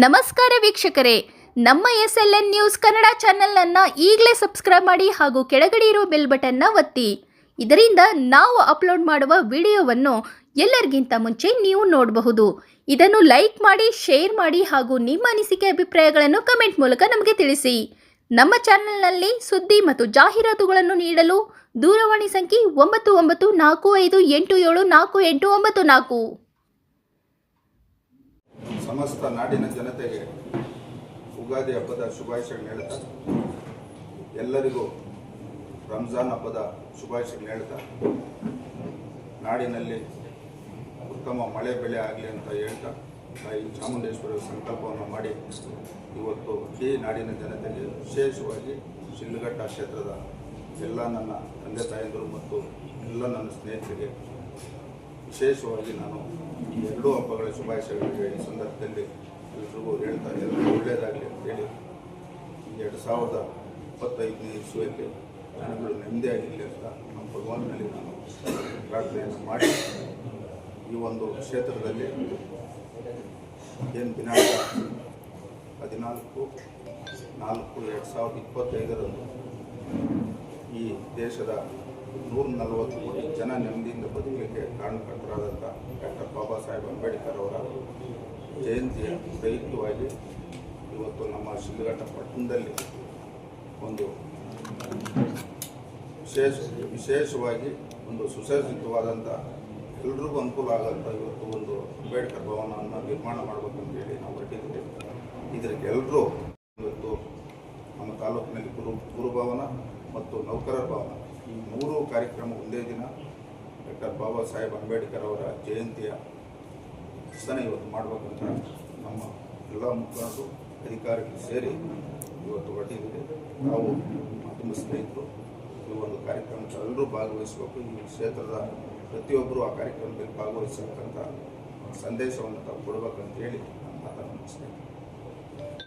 ನಮಸ್ಕಾರ ವೀಕ್ಷಕರೇ, ನಮ್ಮ SLN ನ್ಯೂಸ್ ಕನ್ನಡ ಚಾನೆಲ್ ಈಗಲೇ ಸಬ್ಸ್ಕ್ರೈಬ್ ಮಾಡಿ ಹಾಗೂ ಕೆಳಗಡೆ ಇರುವ ಬೆಲ್ ಬಟನ್ ಒತ್ತಿ. ಇದರಿಂದ ನಾವು ಅಪ್ಲೋಡ್ ಮಾಡುವ ವಿಡಿಯೋವನ್ನು ಎಲ್ಲರಿಗಿಂತ ಮುಂಚೆ ನೀವು ನೋಡಬಹುದು. ಇದನ್ನು ಲೈಕ್ ಮಾಡಿ, ಶೇರ್ ಮಾಡಿ ಹಾಗೂ ನಿಮ್ಮ ಅನಿಸಿಕೆ ಅಭಿಪ್ರಾಯಗಳನ್ನು ಕಮೆಂಟ್ ಮೂಲಕ ನಮಗೆ ತಿಳಿಸಿ. ನಮ್ಮ ಚಾನೆಲ್ನಲ್ಲಿ ಸುದ್ದಿ ಮತ್ತು ಜಾಹೀರಾತುಗಳನ್ನು ನೀಡಲು ದೂರವಾಣಿ ಸಂಖ್ಯೆ 9945874894. ಸಮಸ್ತ ನಾಡಿನ ಜನತೆಗೆ ಉಗಾದಿ ಹಬ್ಬದ ಶುಭಾಶಯಗಳನ್ನು ಹೇಳ್ತಾ, ಎಲ್ಲರಿಗೂ ರಂಜಾನ್ ಹಬ್ಬದ ಶುಭಾಶಯಗಳನ್ನು ಹೇಳ್ತಾ, ನಾಡಿನಲ್ಲಿ ಉತ್ತಮ ಮಳೆ ಬೆಳೆ ಆಗಲಿ ಅಂತ ಹೇಳ್ತಾ, ತಾಯಿ ಚಾಮುಂಡೇಶ್ವರಿ ಸಂಕಲ್ಪವನ್ನು ಮಾಡಿ ಇವತ್ತು ಈ ನಾಡಿನ ಜನತೆಗೆ ವಿಶೇಷವಾಗಿ ಶಿಡ್ಲಘಟ್ಟ ಕ್ಷೇತ್ರದ ಎಲ್ಲ ನನ್ನ ತಂದೆ ತಾಯಂದಿರು ಮತ್ತು ಎಲ್ಲ ನನ್ನ ಸ್ನೇಹಿತರಿಗೆ ವಿಶೇಷವಾಗಿ ನಾನು ಈ ಎರಡೂ ಹಬ್ಬಗಳ ಶುಭಾಶಯಗಳಿಗೆ ಈ ಸಂದರ್ಭದಲ್ಲಿ ಎಲ್ರಿಗೂ ಹೇಳ್ತಾ, ಎಲ್ಲರಿಗೂ ಒಳ್ಳೆಯದಾಗಲಿ ಅಂತೇಳಿ 2025ನೇ ಇಸ್ವಿಯಲ್ಲಿ ಜನಗಳು ನೆಮ್ಮದಿಯಾಗಿರಲಿ ಅಂತ ನಮ್ಮ ಭಗವಂತನಲ್ಲಿ ನಾನು ಪ್ರಾರ್ಥನೆಯನ್ನು ಮಾಡಿ, ಈ ಒಂದು ಕ್ಷೇತ್ರದಲ್ಲಿ ಏನು ದಿನಾಂಕ 14/4/2025 ಈ ದೇಶದ 140 ಕೋಟಿ ಜನ ನೆಮ್ಮದಿಯಿಂದ ಬದುಕಲಿಕ್ಕೆ ಕಾರಣಕರ್ತರಾದಂಥ ಡಾಕ್ಟರ್ ಬಾಬಾ ಸಾಹೇಬ್ ಅಂಬೇಡ್ಕರ್ ಅವರ ಜಯಂತಿಯ ಪ್ರಯುಕ್ತವಾಗಿ ಇವತ್ತು ನಮ್ಮ ಶಿಡ್ಲಘಟ್ಟ ಪಟ್ಟಣದಲ್ಲಿ ಒಂದು ವಿಶೇಷವಾಗಿ ಒಂದು ಸುಸಜ್ಜಿತವಾದಂಥ ಎಲ್ರಿಗೂ ಅನುಕೂಲ ಆಗೋಂಥ ಇವತ್ತು ಒಂದು ಅಂಬೇಡ್ಕರ್ ಭವನವನ್ನು ನಿರ್ಮಾಣ ಮಾಡಬೇಕಂತೇಳಿ ನಾವು ಹೊರಟಿದ್ದೀವಿ. ಇದಕ್ಕೆ ಎಲ್ಲರೂ ಇವತ್ತು ನಮ್ಮ ತಾಲೂಕಿನಲ್ಲಿ ಗುರುಭವನ ಮತ್ತು ನೌಕರರ ಭವನ ಈ 3 ಕಾರ್ಯಕ್ರಮ ಒಂದೇ ದಿನ ಡಾಕ್ಟರ್ ಬಾಬಾ ಸಾಹೇಬ್ ಅಂಬೇಡ್ಕರ್ ಅವರ ಜಯಂತಿಯ ದಿವಸನೇ ಇವತ್ತು ಮಾಡಬೇಕಂತ ನಮ್ಮ ಎಲ್ಲ ಮುಖಂಡರು ಅಧಿಕಾರಿಗಳು ಸೇರಿ ಇವತ್ತು ಹೊರಟಿದ್ದೀವಿ. ನಾವು ಮಾಧ್ಯಮ ಸ್ನೇಹಿತರು ಈ ಒಂದು ಕಾರ್ಯಕ್ರಮಕ್ಕೆ ಎಲ್ಲರೂ ಭಾಗವಹಿಸಬೇಕು. ಈ ಕ್ಷೇತ್ರದ ಪ್ರತಿಯೊಬ್ಬರು ಆ ಕಾರ್ಯಕ್ರಮದಲ್ಲಿ ಭಾಗವಹಿಸಬೇಕಂತ ಸಂದೇಶವನ್ನು ತಾವು ಕೊಡಬೇಕಂತ ಹೇಳಿ ನಾನು ಮಾತನ್ನು ಮುಗಿಸ್ತೇನೆ.